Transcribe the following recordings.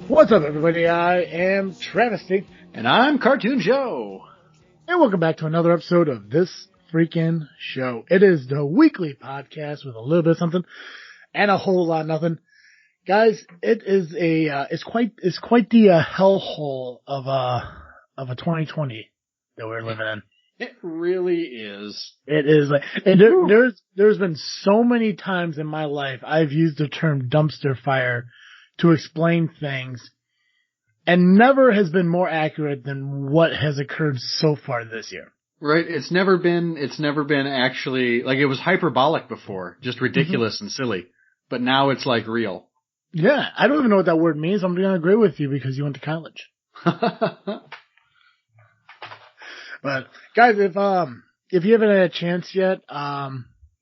What's up, everybody? I am Travesty. And I'm Cartoon Joe. And welcome back to another episode of This Freakin' Show. It is the weekly podcast with a little bit of something and a whole lot of nothing. Guys, it is it's quite the hellhole of a 2020 that we're living in. It really is. It is and there's been so many times in my life I've used the term dumpster fire to explain things, and never has been more accurate than what has occurred so far this year. Right. It's never been actually, like, it was hyperbolic before, just ridiculous and silly. But now it's like real. Yeah. I don't even know what that word means. I'm going to agree with you because you went to college. But guys, if you haven't had a chance yet,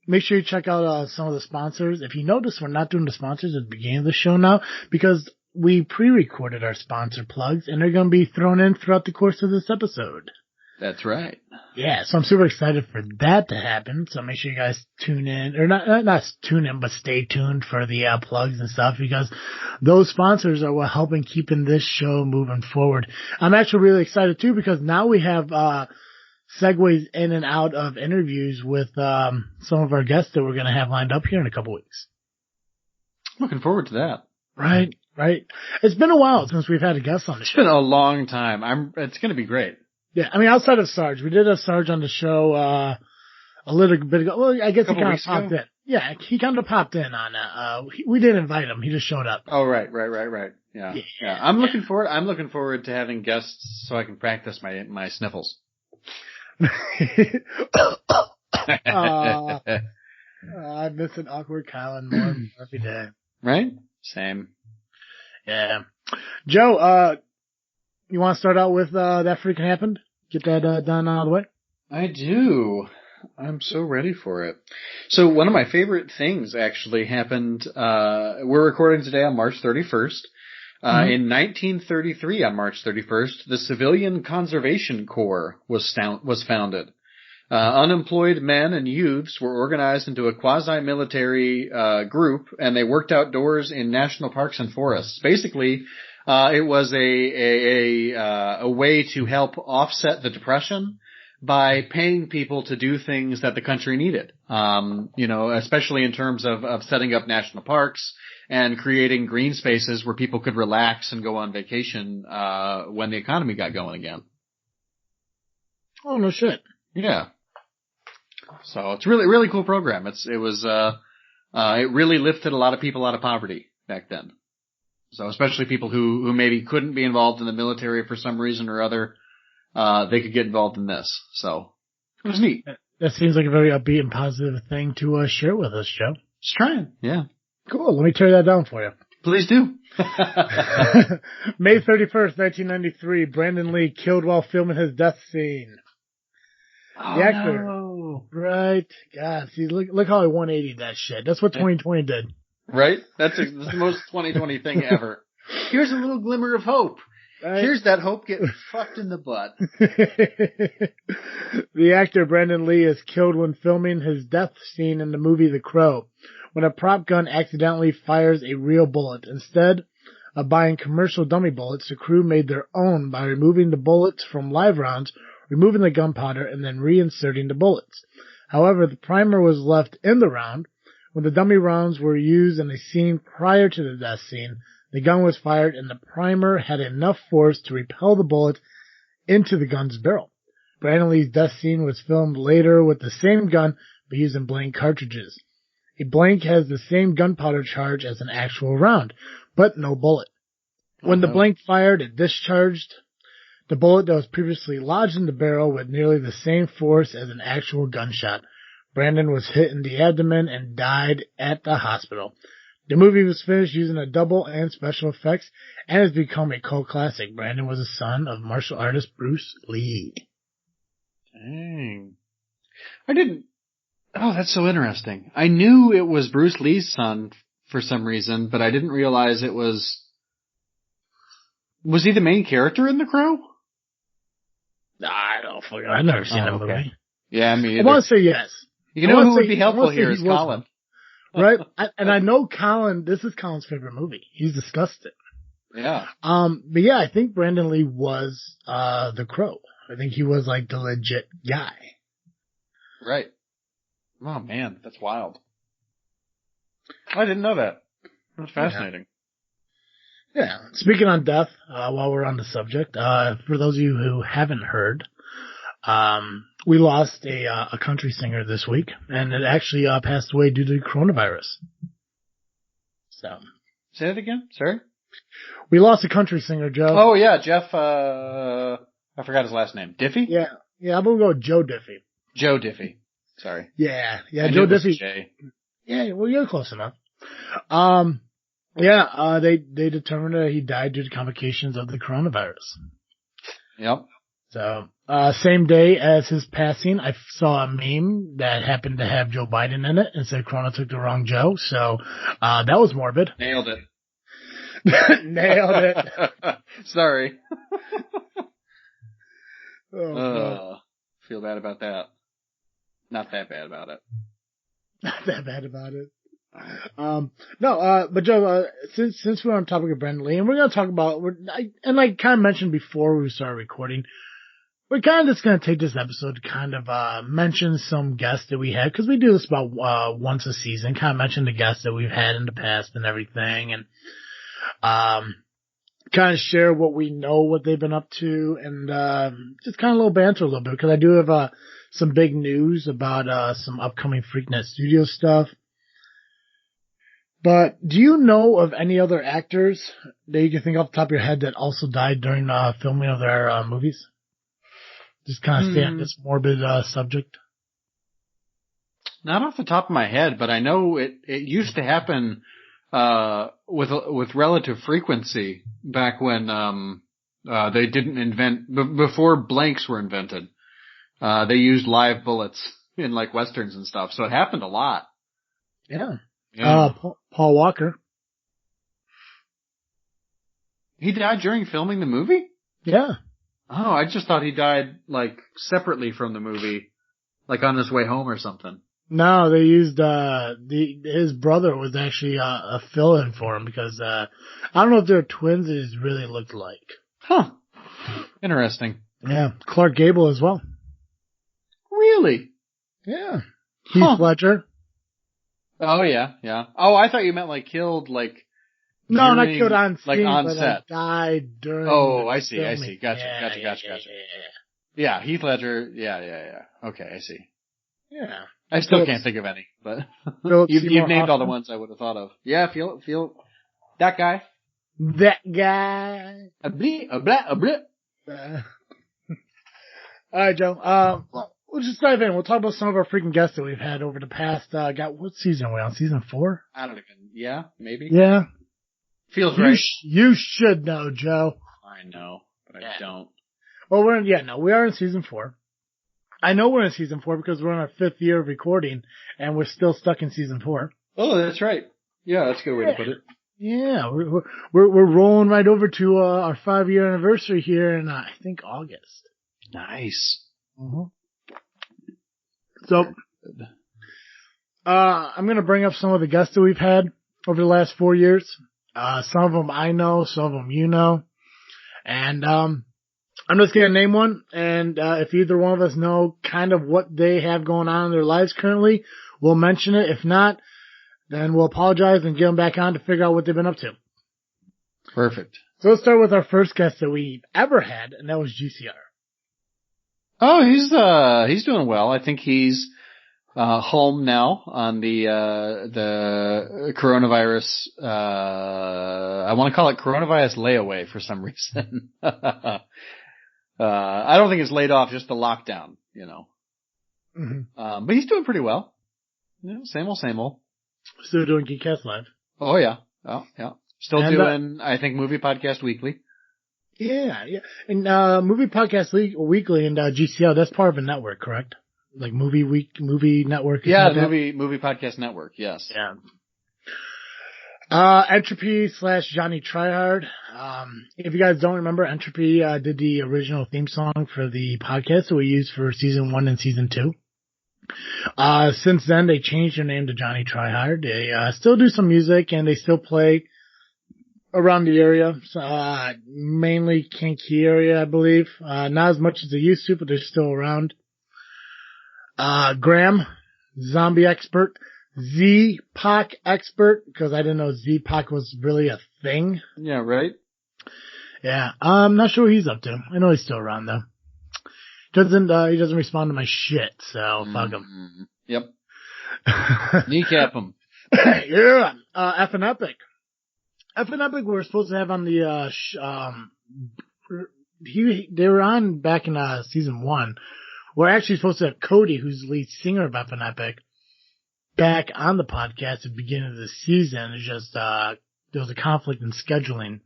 make sure you check out some of the sponsors. If you notice, we're not doing the sponsors at the beginning of the show now because we pre-recorded our sponsor plugs, and they're going to be thrown in throughout the course of this episode. That's right. Yeah, so I'm super excited for that to happen. So make sure you guys tune in, or not tune in, but stay tuned for the plugs and stuff, because those sponsors are what helping keeping this show moving forward. I'm actually really excited too, because now we have segues in and out of interviews with some of our guests that we're going to have lined up here in a couple weeks. Looking forward to that. Right. It's been a while since we've had a guest on the show. It's been a long time. It's going to be great. Yeah, I mean, outside of Sarge, we did have Sarge on the show a little bit ago. Well, I guess he kind of popped in. Yeah, he kind of popped in on we didn't invite him; he just showed up. Oh, right. Yeah. I'm looking forward to having guests so I can practice my sniffles. I miss an awkward Colin more every day. Right? Same. Yeah. Joe, you want to start out with that freaking happened? Get that done out of the way? I do. I'm so ready for it. So one of my favorite things actually happened. We're recording today on March 31st. In 1933, on March 31st, the Civilian Conservation Corps was founded. Unemployed men and youths were organized into a quasi-military group, and they worked outdoors in national parks and forests. Basically, it was a way to help offset the Depression by paying people to do things that the country needed. Especially in terms of setting up national parks and creating green spaces where people could relax and go on vacation when the economy got going again. Oh, no shit. Yeah. So it's really, really cool program. It really lifted a lot of people out of poverty back then. So especially people who maybe couldn't be involved in the military for some reason or other, they could get involved in this. So it was neat. That seems like a very upbeat and positive thing to share with us, Joe. Just trying. Yeah. Cool. Let me tear that down for you. Please do. May 31st, 1993, Brandon Lee killed while filming his death scene. Oh, the actor. No. Right. God, see, look how I 180'd that shit. That's what 2020 did. Right? That's the most 2020 thing ever. Here's a little glimmer of hope. Right. Here's that hope getting fucked in the butt. The actor Brandon Lee is killed when filming his death scene in the movie The Crow, when a prop gun accidentally fires a real bullet. Instead of buying commercial dummy bullets, the crew made their own by removing the bullets from live rounds, removing the gunpowder, and then reinserting the bullets. However, the primer was left in the round. When the dummy rounds were used in a scene prior to the death scene, the gun was fired and the primer had enough force to repel the bullet into the gun's barrel. Brandon Lee's death scene was filmed later with the same gun, but using blank cartridges. A blank has the same gunpowder charge as an actual round, but no bullet. When the blank fired, it discharged the bullet that was previously lodged in the barrel with nearly the same force as an actual gunshot. Brandon was hit in the abdomen and died at the hospital. The movie was finished using a double and special effects and has become a cult classic. Brandon was the son of martial artist Bruce Lee. Dang. Oh, that's so interesting. I knew it was Bruce Lee's son for some reason, but I didn't realize it was he the main character in The Crow? I don't fucking, I've never seen that movie. Yeah, me either. I want to say yes. You know who would be helpful here is Colin. Right? And I know Colin, this is Colin's favorite movie. He's discussed it. Yeah. But yeah, I think Brandon Lee was, the Crow. I think he was like the legit guy. Right. Oh man, that's wild. I didn't know that. That's fascinating. Yeah. Speaking on death, while we're on the subject, for those of you who haven't heard, we lost a country singer this week, and it actually passed away due to coronavirus. So. Say that again? Sorry? We lost a country singer, Joe. Oh yeah, Jeff, I forgot his last name. Diffie? Yeah. Yeah, I'm gonna go with Joe Diffie. Joe Diffie. Sorry. Yeah. I Joe knew it was Diffie. Jay. Yeah, well, you're close enough. They determined that he died due to complications of the coronavirus. Yep. So, same day as his passing, I saw a meme that happened to have Joe Biden in it and said Corona took the wrong Joe. So, that was morbid. Nailed it. Nailed it. Sorry. Feel bad about that. Not that bad about it. Not that bad about it. But Joe, since we're on the topic of Brandon Lee, and we're going to talk about, and I kind of mentioned before we started recording, we're kind of just going to take this episode to kind of mention some guests that we had, because we do this about once a season, kind of mention the guests that we've had in the past and everything, and kind of share what we know, what they've been up to, and just kind of a little banter a little bit, because I do have some big news about some upcoming Freaknet Studio stuff. But do you know of any other actors that you can think off the top of your head that also died during filming of their movies? Just kind of stay on this morbid subject. Not off the top of my head, but I know it used to happen with relative frequency back when they didn't invent before blanks were invented. They used live bullets in like westerns and stuff, so it happened a lot. Yeah. Yeah. Paul Walker. He died during filming the movie? Yeah. Oh, I just thought he died like separately from the movie, like on his way home or something. No, they used his brother was actually a fill-in for him because I don't know if they're twins. It just really looked like. Huh. Interesting. Yeah, Clark Gable as well. Really? Yeah. Heath Ledger. Oh yeah, yeah. Oh, I thought you meant like killed like. No, not killed on scene, like on but set. Died during. Oh, I see. filming. I see. Gotcha. Yeah, Heath Ledger. Yeah. Okay, I see. Yeah. I still can't think of any, but you've named all the ones I would have thought of. Yeah, feel that guy. That guy. A blah. All right, Joe. We'll just dive in. We'll talk about some of our freaking guests that we've had over the past. What season are we on? Season 4? I don't even. Yeah, maybe. Yeah. Feels right. You should know, Joe. I know, but I don't. Well, we are in season 4. I know we're in season 4 because we're in our 5th year of recording and we're still stuck in season 4. Oh, that's right. Yeah, that's a good way to put it. Yeah, we're rolling right over to our 5-year anniversary here in I think August. Nice. Mm-hmm. So, I'm going to bring up some of the guests that we've had over the last 4 years. Some of them I know, some of them you know. And I'm just going to name one. And if either one of us know kind of what they have going on in their lives currently, we'll mention it. If not, then we'll apologize and get them back on to figure out what they've been up to. Perfect. So let's start with our first guest that we've ever had, and that was GCR. Oh, he's doing well. I think he's home now on the coronavirus. I want to call it coronavirus layaway for some reason. I don't think it's laid off, just the lockdown, you know. Mm-hmm. But he's doing pretty well. You know, same old. Still doing Geekcast Live. Oh yeah. Oh yeah. Still doing, I think, Movie Podcast Weekly. Yeah. And Movie Podcast Weekly and GCL, that's part of a network, correct? Like Movie Network? Yeah, Movie Podcast Network, yes. Yeah. Entropy / Johnny Tryhard. If you guys don't remember, Entropy did the original theme song for the podcast that we used for season 1 and season 2. Since then, they changed their name to Johnny Tryhard. They still do some music and they still play around the area, mainly Kankakee area, I believe. Not as much as they used to, but they're still around. Graham, zombie expert. Z-Pac expert, because I didn't know Z-Pac was really a thing. Yeah, right? Yeah, I'm not sure what he's up to. I know he's still around though. He doesn't respond to my shit, so fuck him. Yep. Kneecap him. Yeah, F and Epic. F and Epic we were supposed to have on the, they were on back in, season 1. We're actually supposed to have Cody, who's the lead singer of F and Epic, back on the podcast at the beginning of the season. It's just, there was a conflict in scheduling,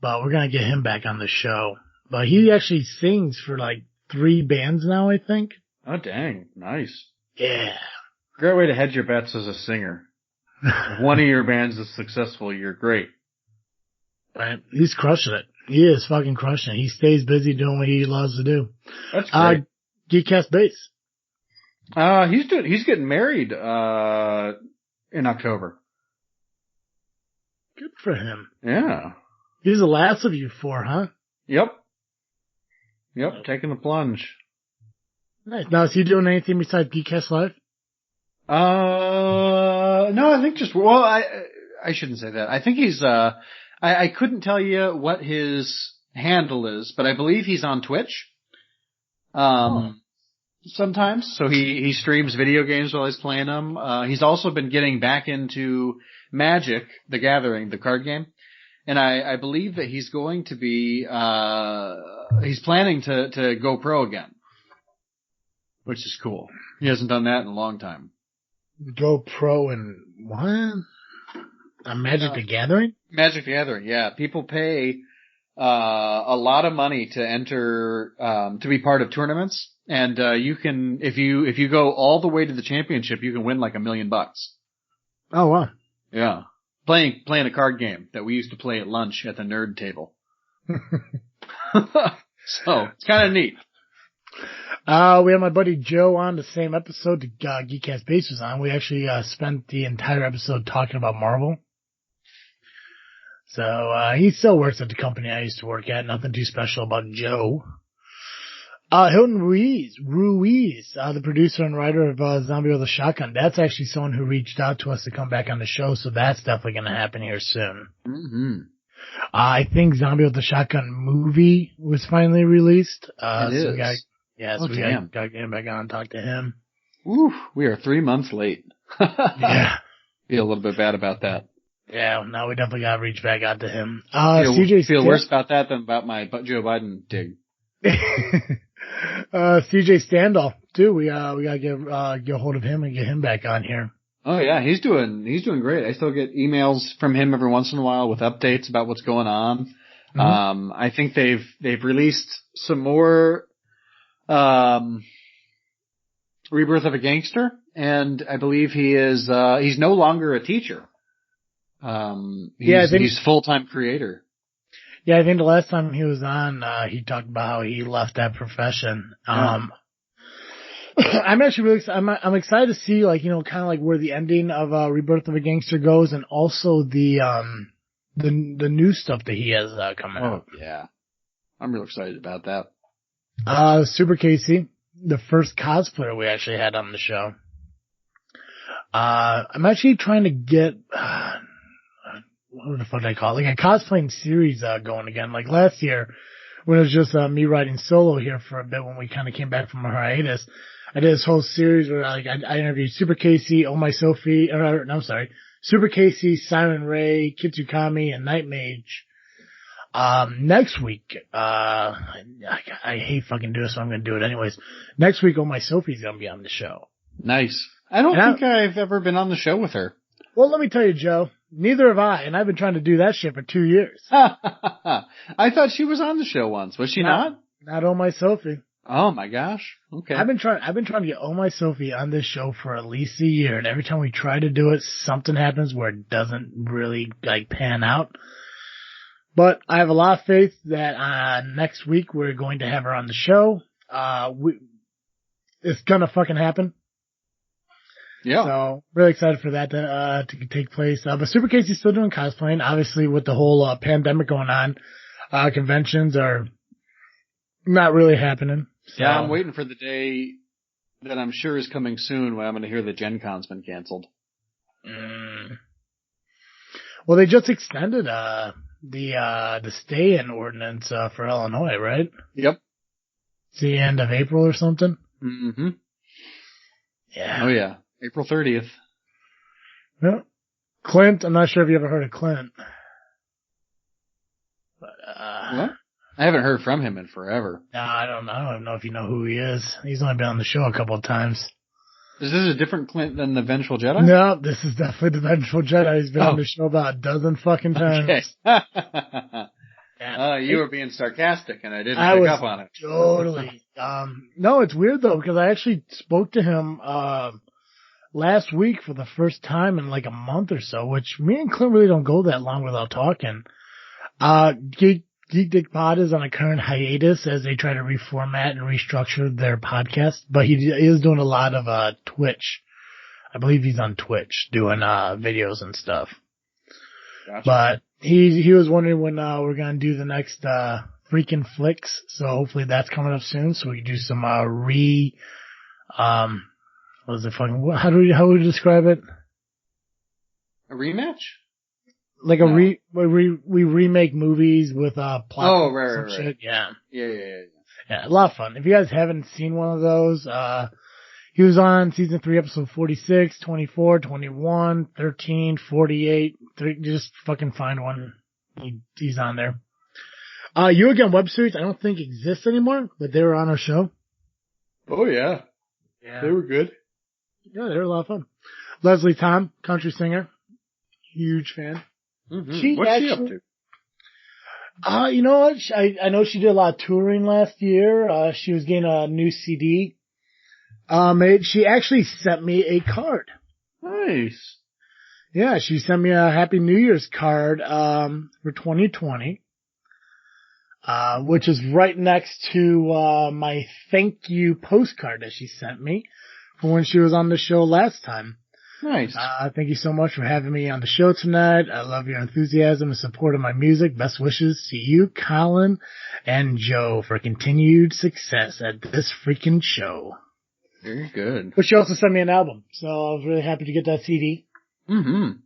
but we're going to get him back on the show. But he actually sings for like 3 bands now, I think. Oh, dang. Nice. Yeah. Great way to hedge your bets as a singer. If one of your bands is successful, you're great. Right. He's crushing it. He is fucking crushing it. He stays busy doing what he loves to do. That's great. Geekcast Bass. He's getting married, in October. Good for him. Yeah. He's the last of you 4, huh? Yep. Taking the plunge. Nice. Now, is he doing anything besides Geekcast Live? No, I think I shouldn't say that. I think he's, I couldn't tell you what his handle is, but I believe he's on Twitch. Sometimes. So he streams video games while he's playing them. He's also been getting back into Magic, the Gathering, the card game. And I believe that he's going to be, he's planning to go pro again. Which is cool. He hasn't done that in a long time. Go pro in what? A Magic the Gathering? Magic the Gathering, yeah. People pay, a lot of money to enter, to be part of tournaments. And, you can, if you go all the way to the championship, you can win like $1 million. Oh, wow. Yeah. Playing a card game that we used to play at lunch at the nerd table. So, it's kind of neat. We had my buddy Joe on the same episode that Geekcast Bass was on. We actually, spent the entire episode talking about Marvel. So, he still works at the company I used to work at. Nothing too special about Joe. Hilton Ruiz, the producer and writer of Zombie with a Shotgun. That's actually someone who reached out to us to come back on the show, so that's definitely going to happen here soon. Mm-hmm. I think Zombie with the Shotgun movie was finally released. It is. We got to get him back on and talk to him. Ooh, we are 3 months late. Yeah. Feel a little bit bad about that. Yeah, no, we definitely got to reach back out to him. Feel worse about that than about my Joe Biden dig. CJ Standall too. We gotta get a hold of him and get him back on here. Oh yeah, he's doing great. I still get emails from him every once in a while with updates about what's going on. Mm-hmm. I think they've released some more, Rebirth of a Gangster, and I believe he's no longer a teacher. He's full-time creator. Yeah, I think the last time he was on, he talked about how he left that profession. I'm actually really excited. I'm excited to see, like, you know, kind of like where the ending of Rebirth of a Gangster goes, and also the new stuff that he has coming out. Oh yeah, I'm real excited about that. Super Casey, the first cosplayer we actually had on the show. I'm actually trying to get. What the fuck did I call it? Like a cosplaying series going again. Like last year, when it was just me riding solo here for a bit when we kind of came back from our hiatus, I did this whole series where I interviewed Super Casey, Oh My Sophie, Super Casey, Siren Ray, Kitsukami, and Night Mage. Next week, I hate fucking doing this, so I'm going to do it anyways. Next week, Oh My Sophie's going to be on the show. Nice. I don't think I've ever been on the show with her. Well, let me tell you, Joe. Neither have I, and I've been trying to do that shit for 2 years. I thought she was on the show once. Was she not? Not Oh My Sophie. Oh my gosh. Okay. I've been trying to get Oh My Sophie on this show for at least a year, and every time we try to do it, something happens where it doesn't really like pan out. But I have a lot of faith that next week we're going to have her on the show. It's gonna fucking happen. Yeah. So really excited for that to take place. But Super Casey's still doing cosplaying. Obviously, with the whole pandemic going on, conventions are not really happening. So. Yeah, I'm waiting for the day that I'm sure is coming soon when I'm going to hear that Gen Con's been canceled. Well, they just extended the stay-in ordinance for Illinois, right? Yep. It's the end of April or something. Mm-hmm. Yeah. Oh yeah, April 30th. Yeah. Clint, I'm not sure if you ever heard of Clint. But, what? I haven't heard from him in forever. No, I don't know if you know who he is. He's only been on the show a couple of times. Is this a different Clint than the Vengeful Jedi? No, this is definitely the Vengeful Jedi. He's been on the show about a dozen fucking times. Okay. Yeah. You were being sarcastic and I didn't pick up on it. Totally. No, it's weird though, because I actually spoke to him, last week for the first time in like a month or so, which me and Clint really don't go that long without talking. Geek Dick Pod is on a current hiatus as they try to reformat and restructure their podcast, but he is doing a lot of, Twitch. I believe he's on Twitch doing, videos and stuff. Gotcha. But he was wondering when, we're going to do the next, Freakin Flicks. So hopefully that's coming up soon. So we can do some, what is it fucking, how would you describe it? A rematch? Like we remake movies with, plot. Oh, right. Shit. Yeah. Yeah. A lot of fun. If you guys haven't seen one of those, he was on season 3, episode 46, 24, 21, 13, 48. Just fucking find one. He's on there. You Again web series, I don't think exists anymore, but they were on our show. Oh yeah. Yeah. They were good. Yeah, they were a lot of fun. Leslie Tom, country singer. Huge fan. Mm-hmm. What's she up to? You know what? I know she did a lot of touring last year. She was getting a new CD. She actually sent me a card. Nice. Yeah, she sent me a Happy New Year's card, for 2020. Which is right next to, my thank you postcard that she sent me for when she was on the show last time. Nice. Thank you so much for having me on the show tonight. I love your enthusiasm and support of my music. Best wishes to you, Colin, and Joe for continued success at this freaking show. Very good. But she also sent me an album, so I was really happy to get that CD. Mm-hmm.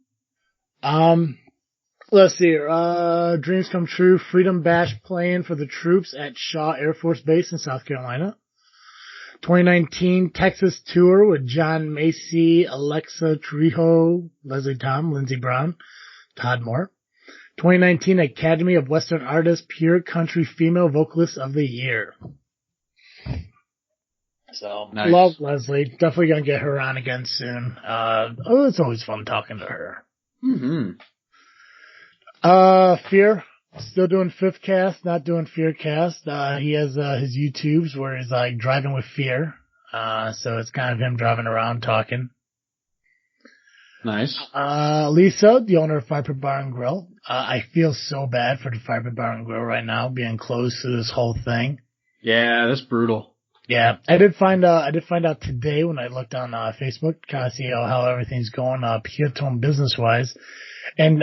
Let's see here. Dreams Come True, Freedom Bash playing for the troops at Shaw Air Force Base in South Carolina. 2019 Texas tour with John Macy, Alexa Trejo, Leslie Tom, Lindsey Brown, Todd Moore. 2019 Academy of Western Artists Pure Country Female Vocalist of the Year. So, nice. Love Leslie. Definitely gonna get her on again soon. It's always fun talking to her. Mm-hmm. Fear. Still doing Fifth Cast, not doing Fear Cast. He has, his YouTubes where he's like driving with Fear. So it's kind of him driving around talking. Nice. Lisa, the owner of Firebird Bar and Grill. I feel so bad for the Firebird Bar and Grill right now being closed to this whole thing. Yeah, that's brutal. Yeah, I did find out today when I looked on, Facebook, kind of see how everything's going, Piatone business wise. And,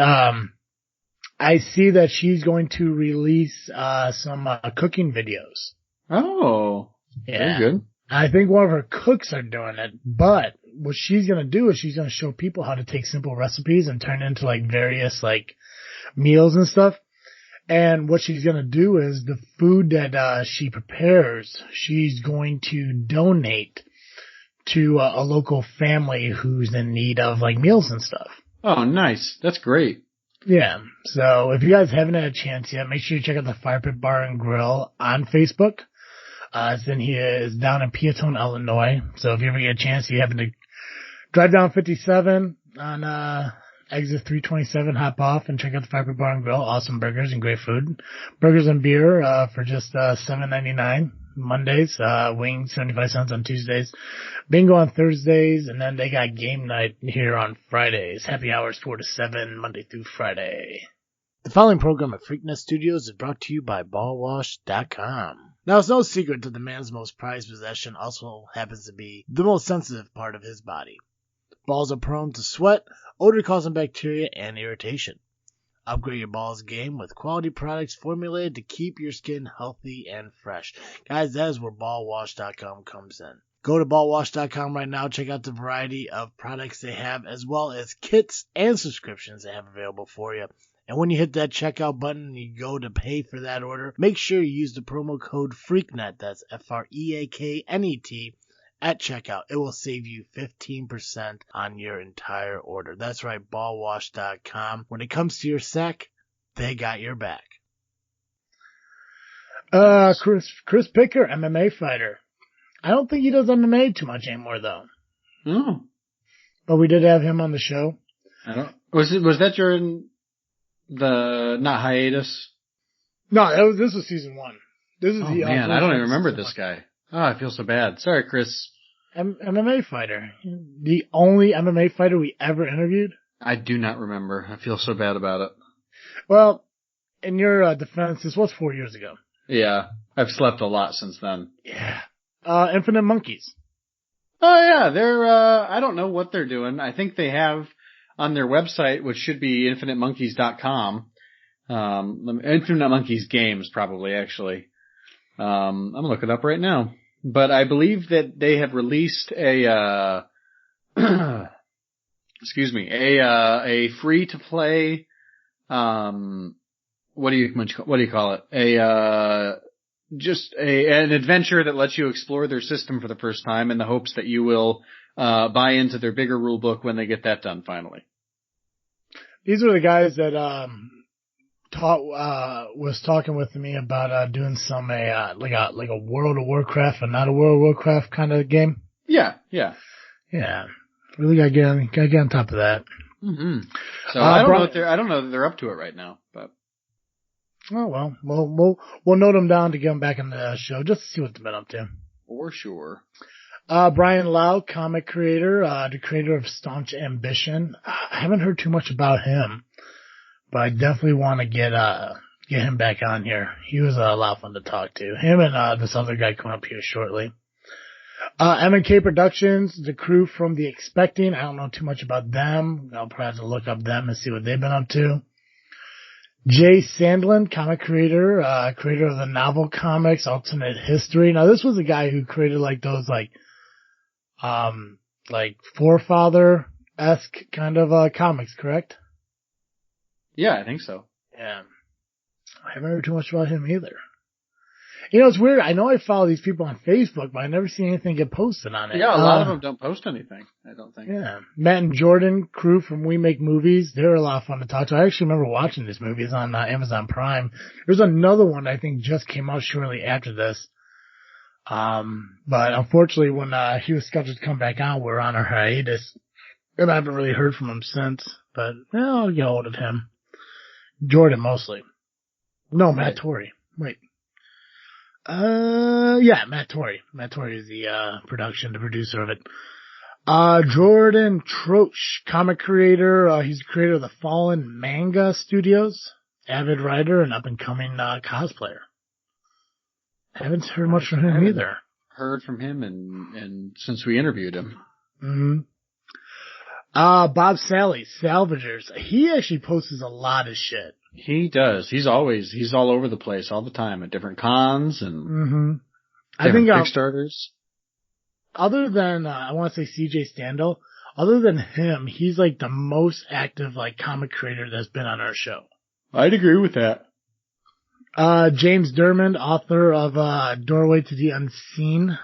I see that she's going to release some cooking videos. Oh, yeah. Very good. I think one of her cooks are doing it, but what she's going to do is she's going to show people how to take simple recipes and turn it into like various like meals and stuff. And what she's going to do is the food that she prepares, she's going to donate to a local family who's in need of like meals and stuff. Oh, nice. That's great. Yeah. So if you guys haven't had a chance yet, make sure you check out the Fire Pit Bar and Grill on Facebook. It's down in Piatone, Illinois. So if you ever get a chance, you happen to drive down 57 on, exit 327, hop off and check out the Fire Pit Bar and Grill. Awesome burgers and great food. Burgers and beer, for just, $7.99 Mondays, wings 75 cents on Tuesdays, bingo on Thursdays, and then they got game night here on Fridays. Happy hours 4 to 7, Monday through Friday. The following program at Freakness Studios is brought to you by BallWash.com. Now, it's no secret that the man's most prized possession also happens to be the most sensitive part of his body. Balls are prone to sweat, odor-causing bacteria, and irritation. Upgrade your balls game with quality products formulated to keep your skin healthy and fresh. Guys, that is where ballwash.com comes in. Go to ballwash.com right now. Check out the variety of products they have, as well as kits and subscriptions they have available for you. And when you hit that checkout button and you go to pay for that order, make sure you use the promo code FREAKNET, that's FREAKNET, at checkout. It will save you 15% on your entire order. That's right, ballwash.com. When it comes to your sack, they got your back. Chris Picker, MMA fighter. I don't think he does MMA too much anymore, though. Oh. But we did have him on the show. Was that during the, not hiatus? No, this was season 1. This is man, I don't even remember this guy. Oh, I feel so bad. Sorry, Chris. MMA fighter. The only MMA fighter we ever interviewed? I do not remember. I feel so bad about it. Well, in your defense, this was 4 years ago. Yeah. I've slept a lot since then. Yeah. Infinite Monkeys. Oh, yeah. They're, I don't know what they're doing. I think they have on their website, which should be infinitemonkeys.com. Infinite Monkeys Games, probably, actually. I'm looking it up right now. But I believe that they have released a free to play, what do you call it? An adventure that lets you explore their system for the first time in the hopes that you will, buy into their bigger rule book when they get that done finally. These are the guys that, was talking with me about doing some like a World of Warcraft and not a World of Warcraft kind of game. Yeah. Really gotta get on top of that. Mm-hmm. So I don't know that they're up to it right now, but. Oh well, we'll note them down to get them back in the show just to see what they've been up to. For sure. Brian Lau, comic creator, the creator of Staunch Ambition. I haven't heard too much about him. But I definitely want to get him back on here. He was a lot of fun to talk to. Him and this other guy coming up here shortly. M&K Productions, the crew from The Expecting. I don't know too much about them. I'll probably have to look up them and see what they've been up to. Jay Sandlin, comic creator, creator of the novel comics, Alternate History. Now this was a guy who created like those like Forefather-esque kind of comics, correct? Yeah, I think so. Yeah. I haven't heard too much about him either. You know, it's weird. I know I follow these people on Facebook, but I never see anything get posted on it. Yeah, a lot of them don't post anything, I don't think. Yeah. Matt and Jordan, crew from We Make Movies. They're a lot of fun to talk to. I actually remember watching this movie. It's on Amazon Prime. There's another one that I think just came out shortly after this. But unfortunately, when he was scheduled to come back on, we're on our hiatus. And I haven't really heard from him since. But, well, I'll get hold of him. Jordan mostly. No, Matt Torrey. Wait. Yeah, Matt Torrey. Matt Torrey is the the producer of it. Jordan Troche, comic creator. He's the creator of the Fallen Manga Studios, avid writer, and up and coming cosplayer. Haven't heard much from him either. Heard from him and since we interviewed him. Mm-hmm. Bob Sally, Salvagers. He actually posts a lot of shit. He does. He's all over the place all the time at different cons and I think Kickstarters. Other than, I want to say CJ Standel, other than him, he's like the most active like comic creator that's been on our show. I'd agree with that. James Dermond, author of Doorway to the Unseen.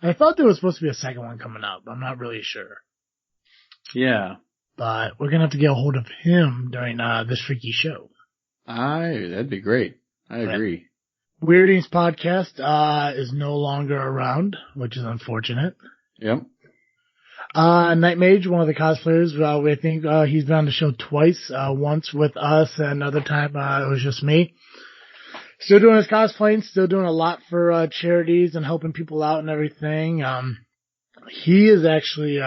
I thought there was supposed to be a second one coming out, but I'm not really sure. Yeah. But we're going to have to get a hold of him during this freaky show. That'd be great. I agree. Weirdings podcast is no longer around, which is unfortunate. Yep. Night Mage, one of the cosplayers, I think he's been on the show twice, once with us and another time it was just me. Still doing his cosplaying, still doing a lot for charities and helping people out and everything. He is actually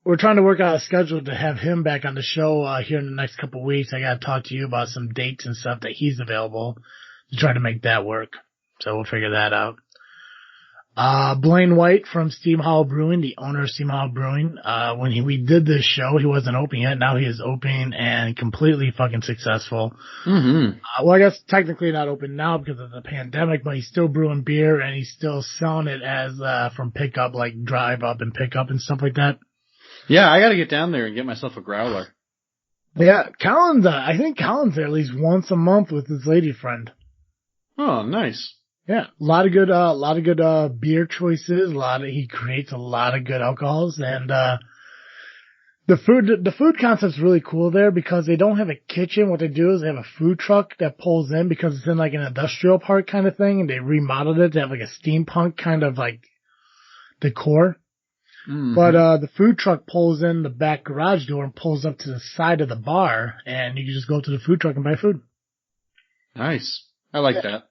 we're trying to work out a schedule to have him back on the show here in the next couple of weeks. I got to talk to you about some dates and stuff that he's available to try to make that work. So we'll figure that out. Blaine White from Steam Hollow Brewing, the owner of Steam Hollow Brewing. When we did this show, he wasn't open yet. Now he is open and completely fucking successful. Mm-hmm. Well, I guess technically not open now because of the pandemic, but he's still brewing beer and he's still selling it as, from pickup, like drive up and pick up and stuff like that. Yeah, I gotta get down there and get myself a growler. Yeah, Colin's, I think Colin's there at least once a month with his lady friend. Oh, nice. Yeah, a lot of good beer choices. He creates a lot of good alcohols, and the food concept's really cool there because they don't have a kitchen. What they do is they have a food truck that pulls in because it's in like an industrial park kind of thing, and they remodeled it to have like a steampunk kind of like decor. Mm-hmm. But the food truck pulls in the back garage door and pulls up to the side of the bar, and you can just go to the food truck and buy food. Nice. I like that.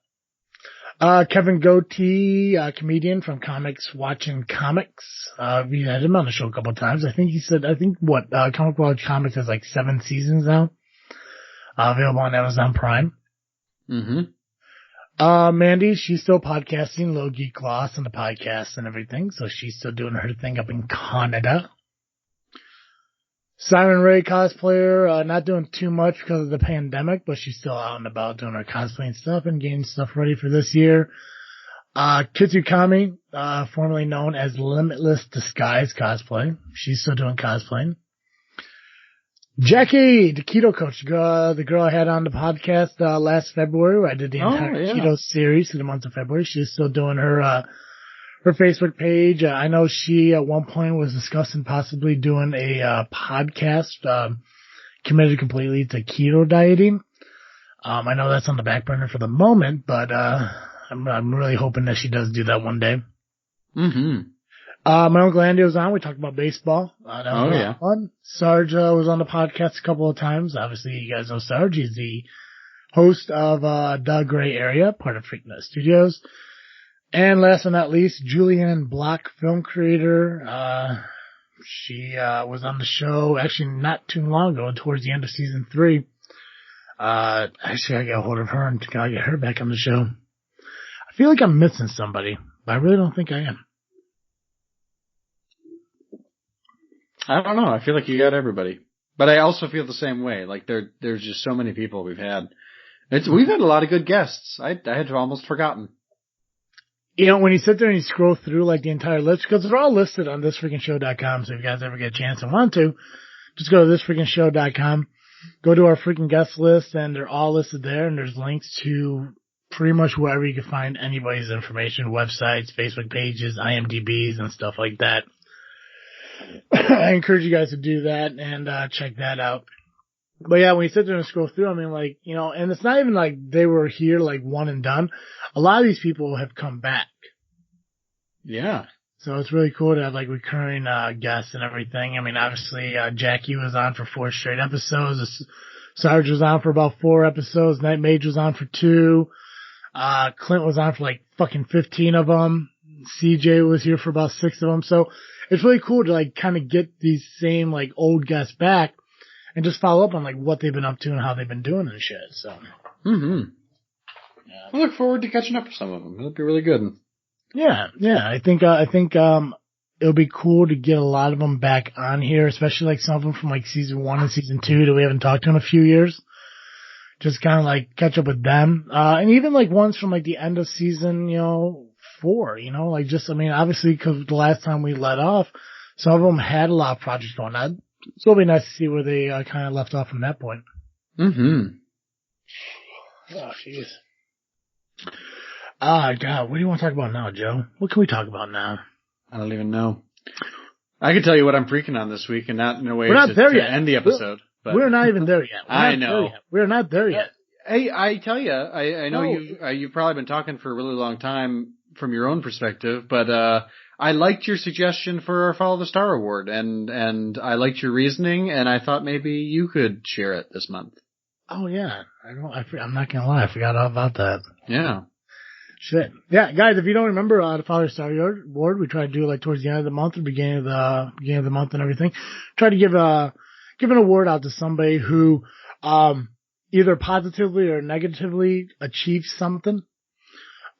Kevin Goatee, comedian from Comics Watching Comics. We had him on the show a couple of times. I think Comic Watch Comics has like 7 seasons now. Available on Amazon Prime. Mm-hmm. Mandy, she's still podcasting, Low Geek Gloss and the podcast and everything, so she's still doing her thing up in Canada. Siren Ray cosplayer, not doing too much because of the pandemic, but she's still out and about doing her cosplaying stuff and getting stuff ready for this year. Kitsukami, formerly known as Limitless Disguise Cosplay. She's still doing cosplaying. Jackie, the keto coach, the girl I had on the podcast, last February, where I did the entire keto series for the month of February. She's still doing her Facebook page. I know she at one point was discussing possibly doing a podcast committed completely to keto dieting. I know that's on the back burner for the moment, but I'm really hoping that she does do that one day. Mm-hmm. My Uncle Andy was on. We talked about baseball. That was a lot of fun. Sarge was on the podcast a couple of times. Obviously, you guys know Sarge. He's the host of The Gray Area, part of Freakin Studios. And last but not least, Julianne Block, film creator. She was on the show actually not too long ago, towards the end of season 3. Actually, I got a hold of her and gotta get her back on the show. I feel like I'm missing somebody, but I really don't think I am. I don't know. I feel like you got everybody, but I also feel the same way. Like there's just so many people we've had. We've had a lot of good guests. I had almost forgotten. You know, when you sit there and you scroll through like the entire list, because they're all listed on thisfreakinshow.com, so if you guys ever get a chance and want to, just go to thisfreakinshow.com, go to our freaking guest list, and they're all listed there, and there's links to pretty much wherever you can find anybody's information, websites, Facebook pages, IMDb's, and stuff like that. I encourage you guys to do that and check that out. But yeah, when you sit there and scroll through, I mean, like, you know, and it's not even like they were here like one and done. A lot of these people have come back. Yeah. So it's really cool to have like recurring guests and everything. I mean, obviously, Jackie was on for 4 straight episodes. Sarge was on for about 4 episodes. Night Mage was on for 2. Clint was on for like fucking 15 of them. CJ was here for about 6 of them. So it's really cool to like kind of get these same like old guests back and just follow up on like what they've been up to and how they've been doing and shit. So, yeah. I look forward to catching up with some of them. It'll be really good. Yeah. I think it'll be cool to get a lot of them back on here, especially like some of them from like season 1 and season 2 that we haven't talked to in a few years. Just kind of like catch up with them. And even like ones from like the end of season, 4, like just, I mean, obviously because the last time we let off, some of them had a lot of projects going on. So it'll be nice to see where they kind of left off from that point. Mm-hmm. Oh, jeez. God, what do you want to talk about now, Joe? What can we talk about now? I don't even know. I can tell you what I'm freaking on this week, and not in a way We're not there to yet. end the episode. We're not even there yet. I know. We're not there yet. Hey, I tell you, I know you've probably been talking for a really long time from your own perspective, but I liked your suggestion for our Follow the Star Award, and I liked your reasoning, and I thought maybe you could share it this month. Oh yeah, I'm not gonna lie, I forgot all about that. Yeah. Shit. Yeah, guys, if you don't remember the Follow the Star Award, we try to do it like towards the end of the month or beginning of the month and everything. Try to give an award out to somebody who either positively or negatively achieved something.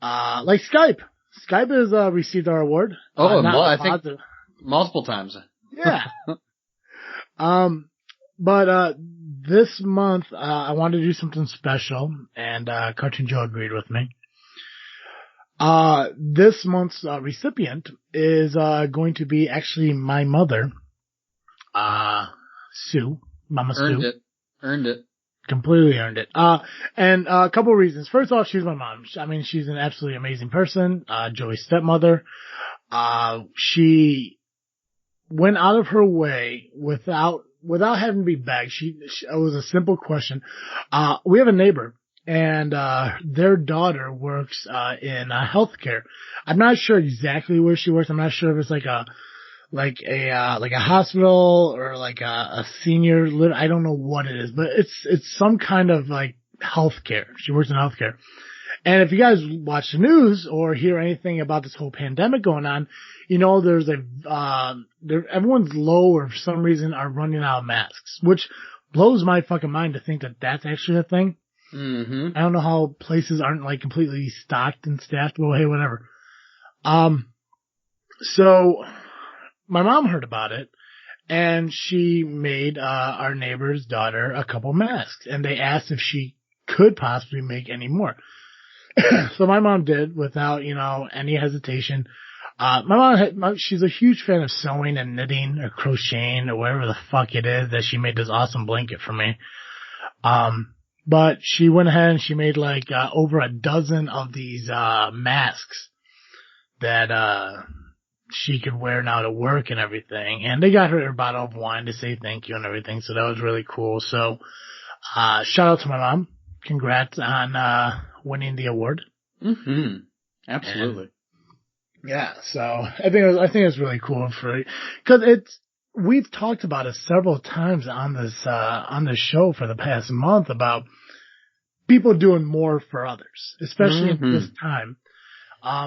Like Skype. Skype has received our award. Oh, I think multiple times. Yeah. But this month, I wanted to do something special, and Cartoon Joe agreed with me. This month's recipient is going to be actually my mother, Sue, Mama Sue. Earned it. Completely earned it. And a couple of reasons. First off, she's my mom. I mean, she's an absolutely amazing person. Joey's stepmother. She went out of her way without having to be begged. It was a simple question. We have a neighbor, and their daughter works in healthcare. I'm not sure exactly where she works. I'm not sure if it's like a hospital or like a senior. I don't know what it is, but it's some kind of like healthcare. She works in healthcare. And if you guys watch the news or hear anything about this whole pandemic going on, you know, there's everyone's low or for some reason are running out of masks, which blows my fucking mind to think that that's actually a thing. Mm-hmm. I don't know how places aren't like completely stocked and staffed. Well, hey, whatever. So my mom heard about it and she made, our neighbor's daughter a couple masks, and they asked if she could possibly make any more. So my mom did without, any hesitation. My mom she's a huge fan of sewing and knitting or crocheting or whatever the fuck it is that she made this awesome blanket for me. But she went ahead and she made like, over a dozen of these, masks that, she could wear now to work and everything. And they got her a bottle of wine to say thank you and everything. So that was really cool. So, shout out to my mom. Congrats on, winning the award. Mm-hmm. Absolutely. And, yeah. So I think it's really cool cause we've talked about it several times on this show for the past month about people doing more for others, especially at this time.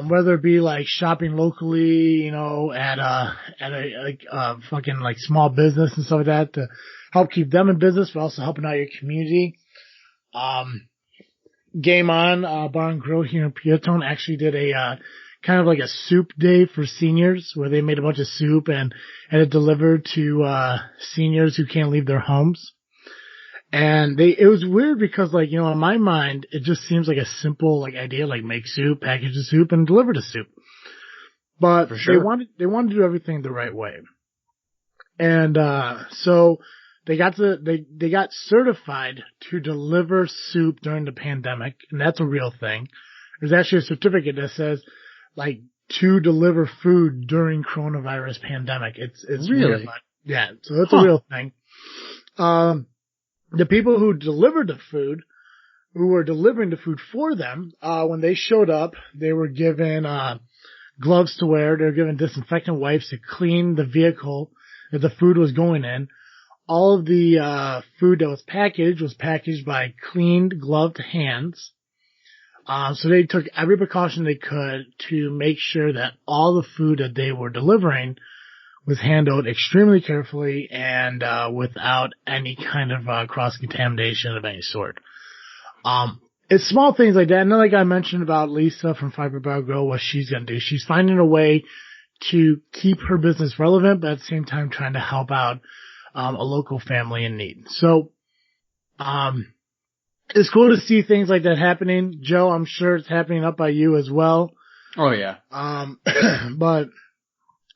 Whether it be like shopping locally, at a fucking like small business and stuff like that to help keep them in business, but also helping out your community. Game On, Bar and Grill here in Peatone actually did a, kind of like a soup day for seniors where they made a bunch of soup and had it delivered to, seniors who can't leave their homes. And it was weird because like, in my mind, it just seems like a simple like idea, like make soup, package the soup and deliver the soup. But for sure, they wanted to do everything the right way. And, so they got certified to deliver soup during the pandemic. And that's a real thing. There's actually a certificate that says like to deliver food during coronavirus pandemic. It's really, weird, but yeah. So it's a real thing. The people who delivered the food, who were delivering the food for them, when they showed up, they were given, gloves to wear. They were given disinfectant wipes to clean the vehicle that the food was going in. All of the, food that was packaged by cleaned, gloved hands. So they took every precaution they could to make sure that all the food that they were delivering was handled extremely carefully and without any kind of cross-contamination of any sort. It's small things like that. And then like I mentioned about Lisa from Fiber Bar Grill, what she's going to do. She's finding a way to keep her business relevant, but at the same time trying to help out a local family in need. So it's cool to see things like that happening. Joe, I'm sure it's happening up by you as well. Oh, yeah. But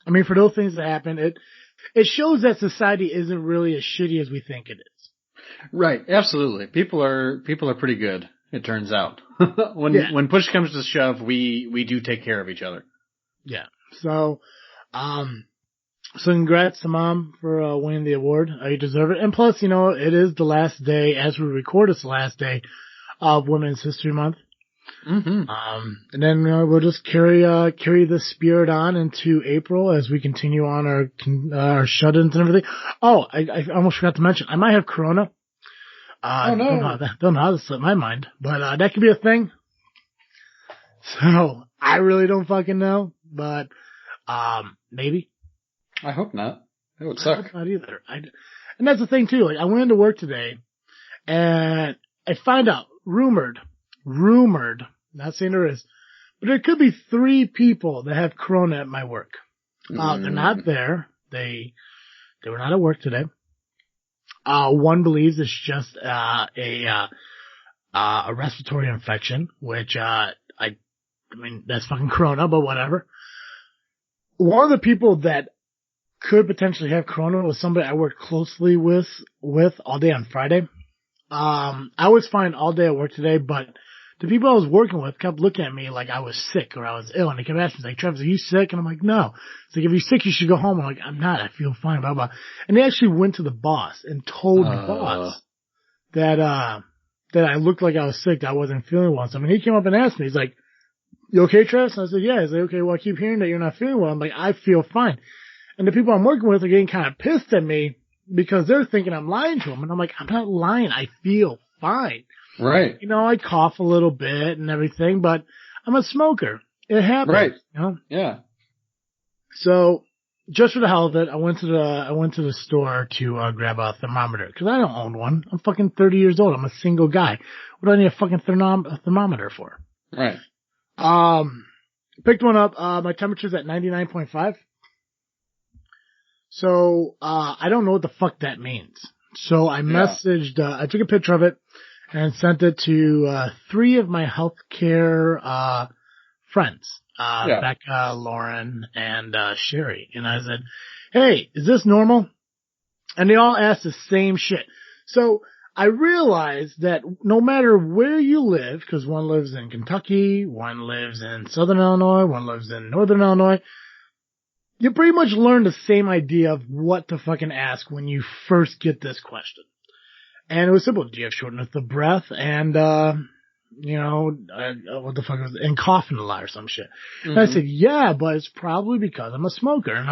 I mean, for those things that happen, it shows that society isn't really as shitty as we think it is. Right, absolutely. People are pretty good, it turns out. When push comes to shove, we do take care of each other. Yeah. So congrats to Mom for winning the award. You deserve it. And plus, it is the last day, as we record, it's the last day of Women's History Month. Mm-hmm. And then we'll just carry the spirit on into April as we continue on our shut-ins and everything. Oh, I almost forgot to mention, I might have Corona. Oh no! Don't know how to slip my mind, but that could be a thing. So I really don't fucking know, but maybe. I hope not. It would suck. Not either. And that's the thing too. Like I went into work today, and I find out rumored, not saying there is, But there could be 3 people that have corona at my work. They're not there. They were not at work today. One believes it's just a respiratory infection, which I mean that's fucking corona, but whatever. One of the people that could potentially have corona was somebody I worked closely with all day on Friday. I was fine all day at work today, but the people I was working with kept looking at me like I was sick or I was ill, and they kept asking me, like, Travis, are you sick? And I'm like, no. It's like, if you're sick, you should go home. I'm like, I'm not. I feel fine, blah, blah. And they actually went to the boss and told the boss that I looked like I was sick, that I wasn't feeling well. So, I mean, he came up and asked me, he's like, you okay, Travis? And I said, yeah. He's like, okay, well, I keep hearing that you're not feeling well. I'm like, I feel fine. And the people I'm working with are getting kind of pissed at me because they're thinking I'm lying to them. And I'm like, I'm not lying. I feel fine. Right. You know, I cough a little bit and everything, but I'm a smoker. It happens. Right. You know? Yeah. So, just for the hell of it, I went to the store to grab a thermometer because I don't own one. I'm fucking 30 years old. I'm a single guy. What do I need a fucking thermometer for? Right. Picked one up. My temperature's at 99.5. So, I don't know what the fuck that means. So I messaged, I took a picture of it and sent it to, 3 of my healthcare, friends. Becca, Lauren, and, Sherry. And I said, hey, is this normal? And they all asked the same shit. So I realized that no matter where you live, because one lives in Kentucky, one lives in Southern Illinois, one lives in Northern Illinois, you pretty much learn the same idea of what to fucking ask when you first get this question. And it was simple. Do you have shortness of breath and, what the fuck was it? And coughing a lot or some shit. Mm-hmm. And I said, yeah, but it's probably because I'm a smoker. And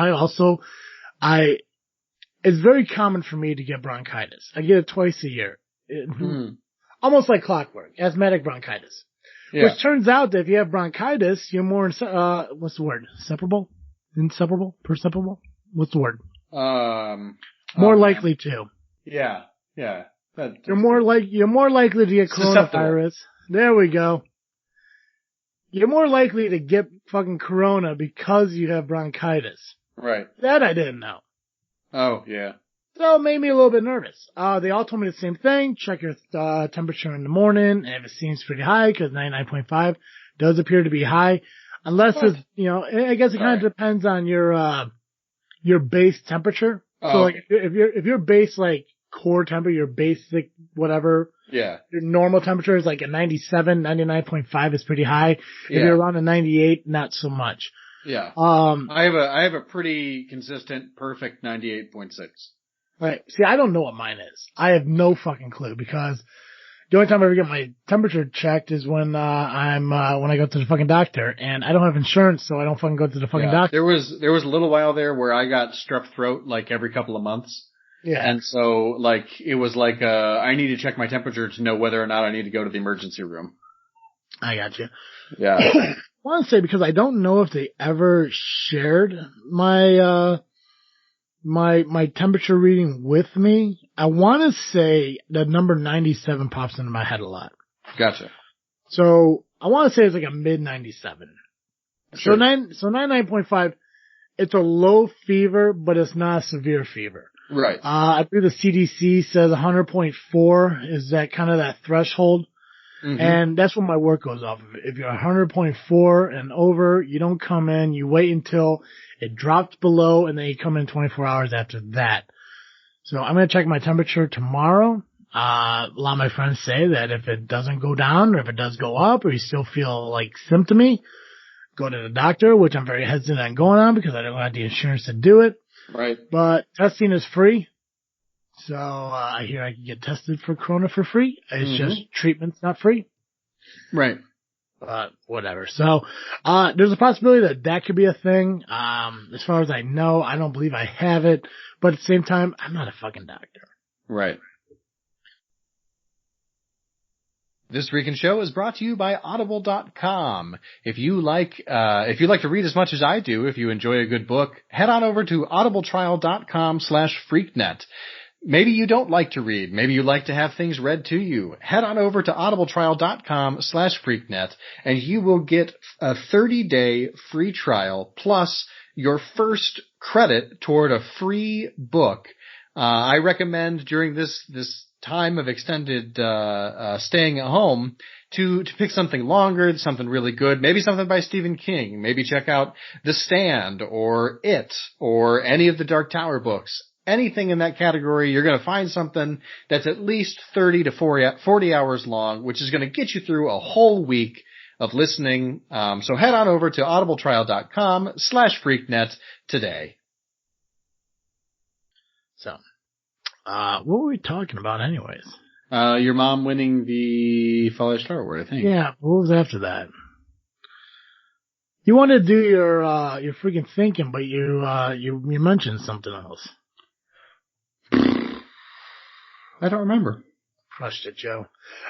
it's very common for me to get bronchitis. I get it twice a year. Almost like clockwork. Asthmatic bronchitis. Yeah. Which turns out that if you have bronchitis, you're more, what's the word? Inseparable? Perceptible? What's the word? More likely to. Yeah. You're more likely to get coronavirus. There we go. You're more likely to get fucking corona because you have bronchitis. Right. That I didn't know. Oh, yeah. So it made me a little bit nervous. They all told me the same thing. Check your temperature in the morning, and if it seems pretty high, because 99.5 does appear to be high. Unless it's, I guess it kind of depends on your base temperature. Oh, so like, if your base, like, core temperature, your basic, whatever. Yeah. Your normal temperature is like a 97, 99.5 is pretty high. If you're around a 98, not so much. Yeah. I have a pretty consistent, perfect 98.6. Right. See, I don't know what mine is. I have no fucking clue because the only time I ever get my temperature checked is when when I go to the fucking doctor, and I don't have insurance, so I don't fucking go to the fucking doctor. There was a little while there where I got strep throat like every couple of months. Yeah. And so like it was like I need to check my temperature to know whether or not I need to go to the emergency room. I got you. Yeah. I want to say because I don't know if they ever shared my my temperature reading with me. I want to say the number 97 pops into my head a lot. Gotcha. So I want to say it's like a mid 97. Sure. So 99.5, it's a low fever, but it's not a severe fever. Right. I believe the CDC says 100.4 is that kind of that threshold. Mm-hmm. And that's what my work goes off of. If you're 100.4 and over, you don't come in, you wait until it drops below, and then you come in 24 hours after that. So I'm going to check my temperature tomorrow. A lot of my friends say that if it doesn't go down, or if it does go up, or you still feel like symptomy, go to the doctor, which I'm very hesitant on going on because I don't have the insurance to do it. Right. But testing is free. So I hear I can get tested for corona for free. It's just treatment's not free. Right. But whatever. So there's a possibility that could be a thing. As far as I know, I don't believe I have it. But at the same time, I'm not a fucking doctor. Right. This Freakin' Show is brought to you by Audible.com. If you like to read as much as I do, if you enjoy a good book, head on over to audibletrial.com/freaknet. Maybe you don't like to read. Maybe you like to have things read to you. Head on over to audibletrial.com/freaknet and you will get a 30-day free trial plus your first credit toward a free book. I recommend during this time of extended staying at home to pick something longer, something really good, maybe something by Stephen King. Maybe check out The Stand or It or any of the Dark Tower books. Anything in that category, you're going to find something that's at least 30 to 40 hours long, which is going to get you through a whole week of listening. So head on over to audibletrial.com/freaknet today. So, what were we talking about anyways? Your mom winning the Fall Star Award, I think. Yeah, what was after that? You wanted to do your freaking thinking, but you mentioned something else. I don't remember. Crushed it, Joe.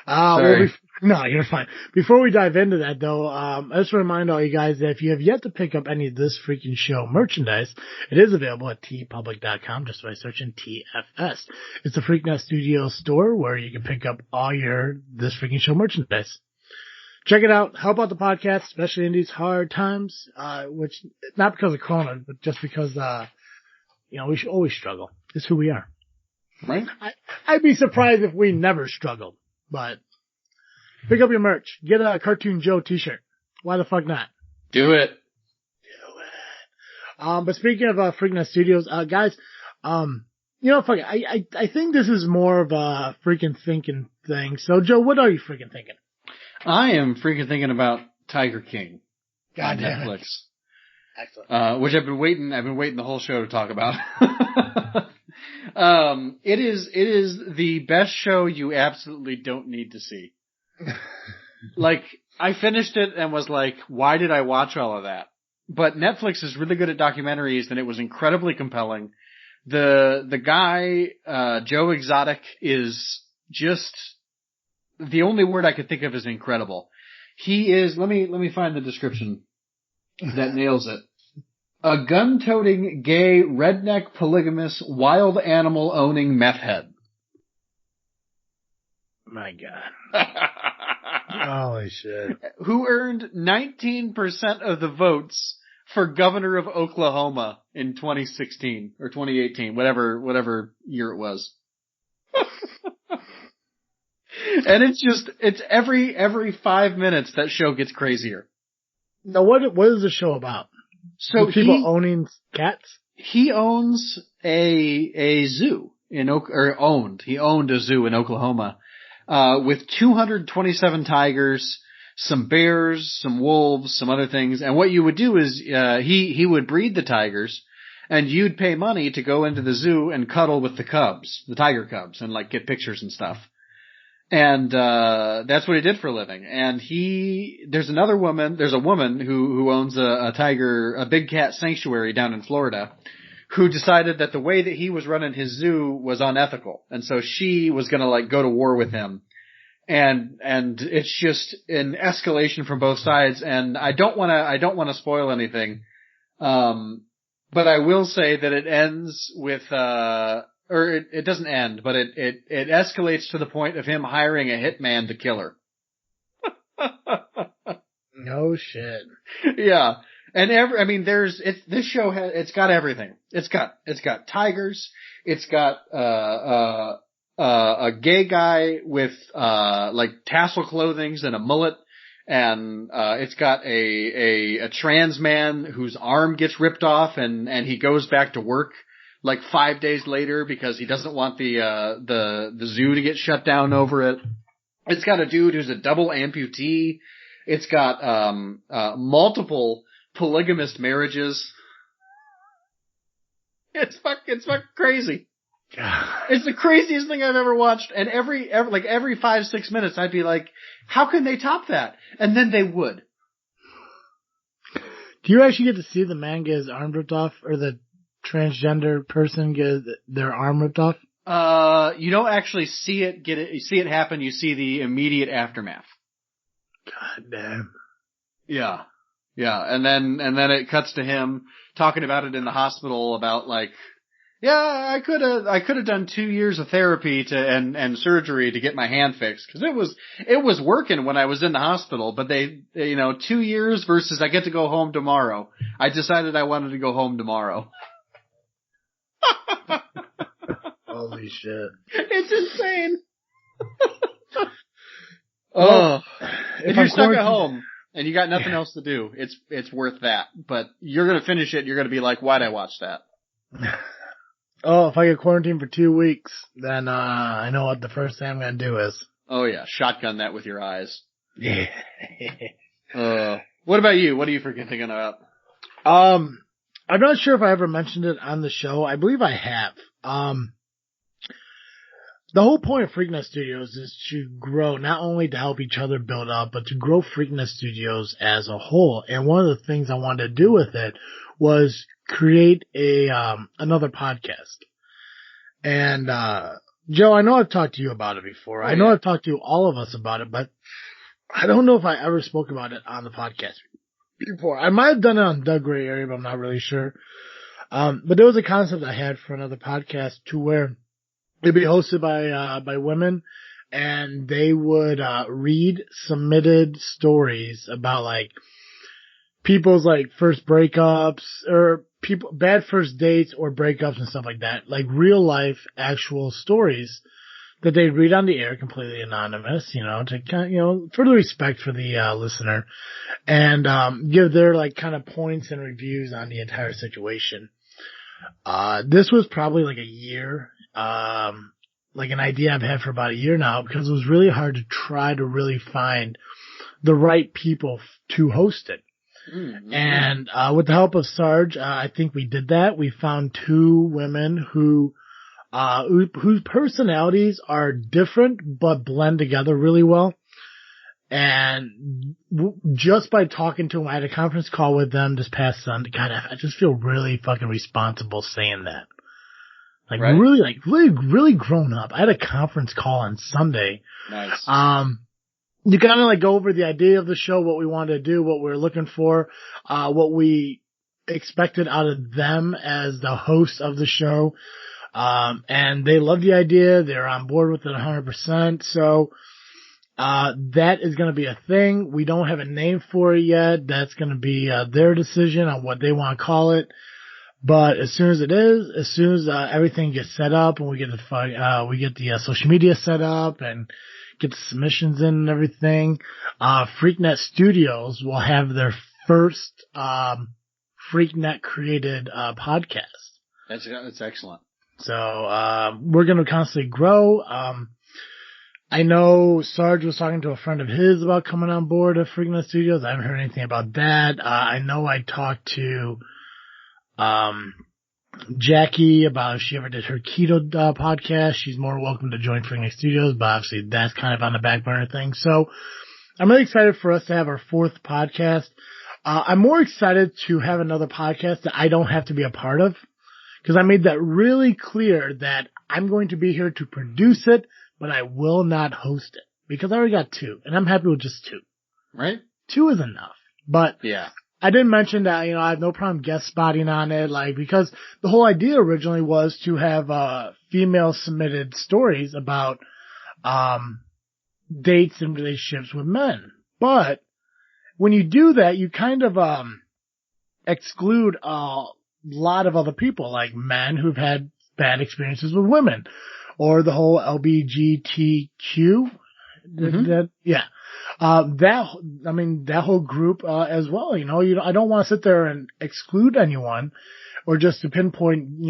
Sorry. No, you're fine. Before we dive into that, though, I just want to remind all you guys that if you have yet to pick up any of this freaking show merchandise, it is available at tpublic.com just by searching TFS. It's a Freaknet Studios store where you can pick up all your This Freaking Show merchandise. Check it out. Help out the podcast, especially in these hard times, which, not because of Corona, but just because, we should always struggle. It's who we are. Right? I'd be surprised if we never struggled, but pick up your merch. Get a Cartoon Joe t-shirt. Why the fuck not? Do it. But speaking of Freaknet Studios, guys, fuck it. I think this is more of a freaking thinking thing. So, Joe, what are you freaking thinking? I am freaking thinking about Tiger King God on damn Netflix. Excellent. Which I've been waiting the whole show to talk about. It is the best show you absolutely don't need to see. Like, I finished it and was like, why did I watch all of that? But Netflix is really good at documentaries and it was incredibly compelling. The guy, Joe Exotic, is just, the only word I could think of is incredible. He is, let me find the description that nails it. A gun-toting, gay, redneck, polygamous, wild animal-owning meth head. My God. Holy shit. Who earned 19% of the votes for governor of Oklahoma in 2016 or 2018, whatever year it was. And it's every 5 minutes that show gets crazier. Now, what is the show about? So people owning cats? He owns a zoo he owned a zoo in Oklahoma, with 227 tigers, some bears, some wolves, some other things. And what you would do is, he would breed the tigers and you'd pay money to go into the zoo and cuddle with the tiger cubs, and like get pictures and stuff. And, that's what he did for a living. And there's a woman who owns a big cat sanctuary down in Florida, who decided that the way that he was running his zoo was unethical. And so she was gonna like go to war with him. And it's just an escalation from both sides. And I don't wanna spoil anything. But I will say that it ends with, or it doesn't end, but it escalates to the point of him hiring a hitman to kill her. No shit. Yeah. And this show it's got everything. It's got tigers. It's got, a gay guy with, like tassel clothings and a mullet. And, it's got a trans man whose arm gets ripped off and he goes back to work like 5 days later because he doesn't want the zoo to get shut down over it. It's got a dude who's a double amputee. It's got, multiple polygamous marriages. It's fucking crazy. It's the craziest thing I've ever watched. And every 5-6 minutes I'd be like, how can they top that? And then they would. Do you actually get to see the man get his arm ripped off, or the transgender person get their arm ripped off? You don't actually see it happen. You see the immediate aftermath. God damn. Yeah. Yeah. And then it cuts to him talking about it in the hospital about like, Yeah, I could have done 2 years of therapy and surgery to get my hand fixed because it was working when I was in the hospital. But they 2 years versus I get to go home tomorrow. I decided I wanted to go home tomorrow. Holy shit! It's insane. Well, if you're stuck at home and you got nothing else to do, it's worth that. But you're gonna finish it. And you're gonna be like, why'd I watch that? Oh, if I get quarantined for 2 weeks, then I know what the first thing I'm gonna do is. Oh yeah, shotgun that with your eyes. Yeah. What about you? What are you freaking thinking about? I'm not sure if I ever mentioned it on the show. I believe I have. The whole point of Freakin Studios is to grow, not only to help each other build up, but to grow Freakin Studios as a whole. And one of the things I wanted to do with it was create another podcast. And, Joe, I know I've talked to you about it before. I know I've talked to all of us about it, but I don't know if I ever spoke about it on the podcast before. I might have done it on Doug Gray Area, but I'm not really sure. But there was a concept I had for another podcast to where it'd be hosted by women, and they would, read submitted stories about like people's like first breakups or bad first dates or breakups and stuff like that. Like real life actual stories that they'd read on the air completely anonymous, to kind of, for the respect for the, listener and, give their like kind of points and reviews on the entire situation. This was probably like a year, like an idea I've had for about a year now because it was really hard to try to really find the right people to host it. Mm-hmm. And, with the help of Sarge, I think we did that. We found 2 women whose personalities are different but blend together really well. And just by talking to them, I had a conference call with them this past Sunday. God, I just feel really fucking responsible saying that. Like right? really grown up. I had a conference call on Sunday. Nice. You kind of like go over the idea of the show, what we wanted to do, what we were looking for, what we expected out of them as the host of the show. And they loved the idea. They're on board with it 100%. So, that is going to be a thing. We don't have a name for it yet. That's going to be, their decision on what they want to call it. But as soon as everything gets set up and we get the social media set up and get the submissions in and everything, Freaknet Studios will have their first, Freaknet created, podcast. That's excellent. So, we're going to constantly grow. I know Sarge was talking to a friend of his about coming on board at Freakin Studios. I haven't heard anything about that. I know I talked to, Jackie about if she ever did her keto podcast. She's more welcome to join Freakin Studios, but obviously that's kind of on the back burner thing. So I'm really excited for us to have our 4th podcast. I'm more excited to have another podcast that I don't have to be a part of because I made that really clear that I'm going to be here to produce it, but I will not host it because I already got 2 and I'm happy with just 2. Right? 2 is enough. But yeah. I didn't mention that, I have no problem guest spotting on it, like, because the whole idea originally was to have, female submitted stories about, dates and relationships with men. But when you do that, you kind of, exclude a lot of other people, like men who've had bad experiences with women, or the whole LGBTQ. Mm-hmm. That whole group, as well, I don't want to sit there and exclude anyone or just to pinpoint,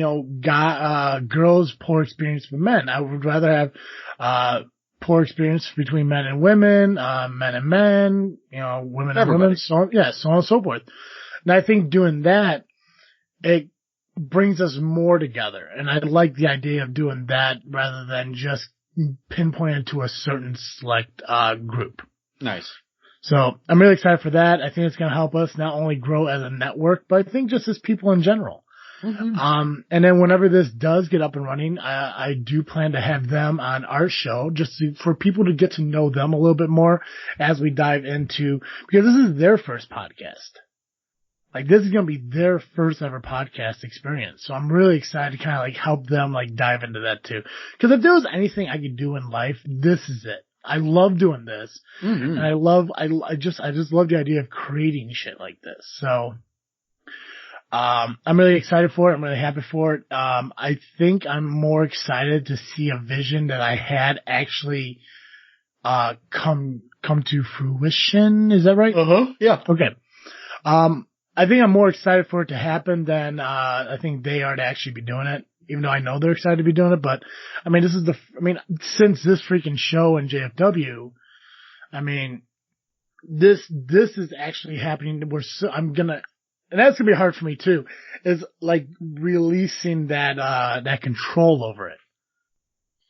girls' poor experience with men. I would rather have, poor experience between men and women, men and men, women and women, so on and so forth. And I think doing that, it brings us more together. And I like the idea of doing that rather than just pinpointed to a certain select, group. Nice. So I'm really excited for that. I think it's going to help us not only grow as a network, but I think just as people in general. Mm-hmm. And then whenever this does get up and running, I do plan to have them on our show for people to get to know them a little bit more as we dive into, because this is their first podcast. Like, this is going to be their first ever podcast experience. So I'm really excited to kind of like help them like dive into that too. Cause if there was anything I could do in life, this is it. I love doing this. Mm-hmm. And I just love the idea of creating shit like this. So, I'm really excited for it. I'm really happy for it. I think I'm more excited to see a vision that I had actually, come to fruition. Is that right? Yeah. Okay. I think I'm more excited for it to happen than, I think they are to actually be doing it, even though I know they're excited to be doing it. But, I mean, since this freaking show in JFW, I mean, this is actually happening. And that's gonna be hard for me too, is like releasing that control over it.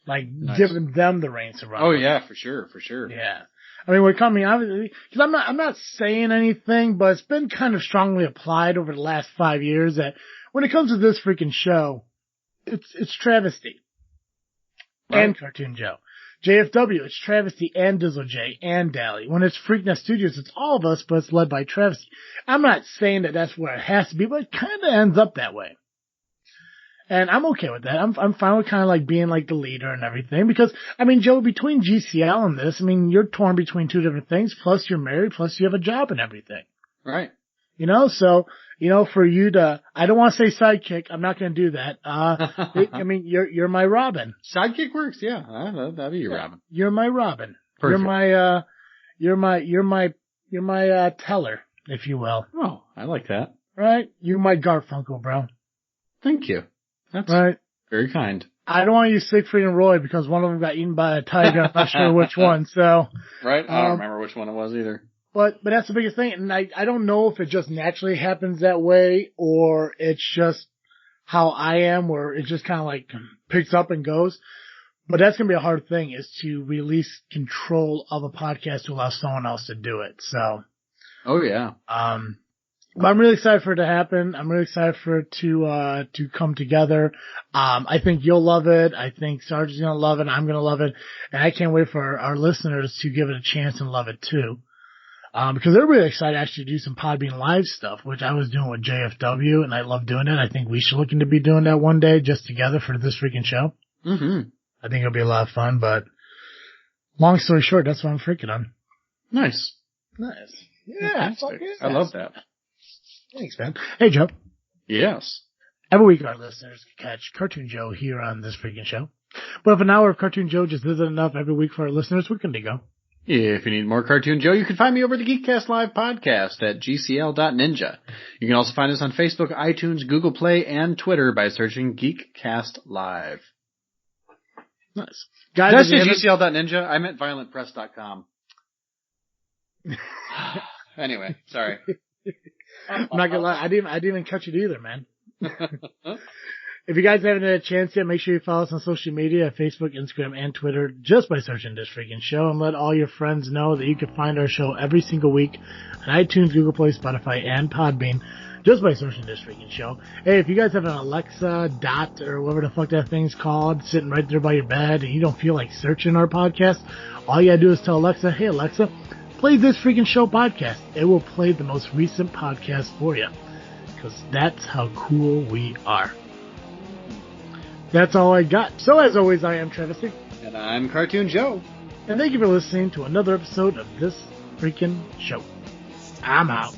Like, nice. Giving them the reins to run. Oh yeah, for sure. Yeah. I mean, we're coming, obviously, because I'm not saying anything, but it's been kind of strongly applied over the last 5 years that when it comes to this freaking show, it's Travesty. Right. And Cartoon Joe. JFW, it's Travesty and Dizzle J and Dally. When it's Freaknet Studios, it's all of us, but it's led by Travesty. I'm not saying that that's where it has to be, but it kind of ends up that way. And I'm okay with that. I'm fine with kind of like being like the leader and everything because, I mean, Joe, between GCL and this, I mean, you're torn between two different things, plus you're married, plus you have a job and everything. Right. You know, so, you know, for you to, I don't want to say sidekick. I'm not going to do that. I mean, you're my Robin. Sidekick works. Yeah. That'd be your Robin. You're my Robin. Perfect. You're my teller, if you will. Oh, I like that. Right? You're my Garfunkel, bro. Thank you. That's right. Very kind. I don't want to use Siegfried and Roy because one of them got eaten by a tiger. I'm not sure which one. So. Right. I don't remember which one it was either. But that's the biggest thing. And I don't know if it just naturally happens that way or it's just how I am where it just kind of like picks up and goes. But that's going to be a hard thing is to release control of a podcast to allow someone else to do it. So. Oh yeah. But I'm really excited for it to happen. I'm really excited for it to come together. I think you'll love it. I think Sarge is going to love it. I'm going to love it. And I can't wait for our listeners to give it a chance and love it too. Because they're really excited actually to do some Podbean Live stuff, which I was doing with JFW and I love doing it. I think we should look into be doing that one day just together for this freaking show. Mm-hmm. I think it'll be a lot of fun, but long story short, that's what I'm freaking on. Nice. Yeah. I love that. Thanks, man. Hey, Joe. Yes. Every week our listeners can catch Cartoon Joe here on this freaking show. But if an hour of Cartoon Joe just isn't enough every week for our listeners, we're going to go. If you need more Cartoon Joe, you can find me over the Geekcast Live podcast at gcl.ninja. You can also find us on Facebook, iTunes, Google Play, and Twitter by searching Geekcast Live. Nice. Guys, did I say gcl.ninja? I meant violentpress.com. Anyway, sorry. I'm not gonna lie, I didn't even catch it either, man. If you guys haven't had a chance yet, make sure you follow us on social media, Facebook, Instagram, and Twitter, just by searching This Freaking Show, and let all your friends know that you can find our show every single week on iTunes, Google Play, Spotify, and Podbean, just by searching This Freaking Show. Hey, if you guys have an Alexa, Dot, or whatever the fuck that thing's called, sitting right there by your bed, and you don't feel like searching our podcast, all you gotta do is tell Alexa, hey Alexa, play This Freaking Show podcast. It will play the most recent podcast for you. Because that's how cool we are. That's all I got. So as always, I am Travesty. And I'm Cartoon Joe. And thank you for listening to another episode of This Freaking Show. I'm out.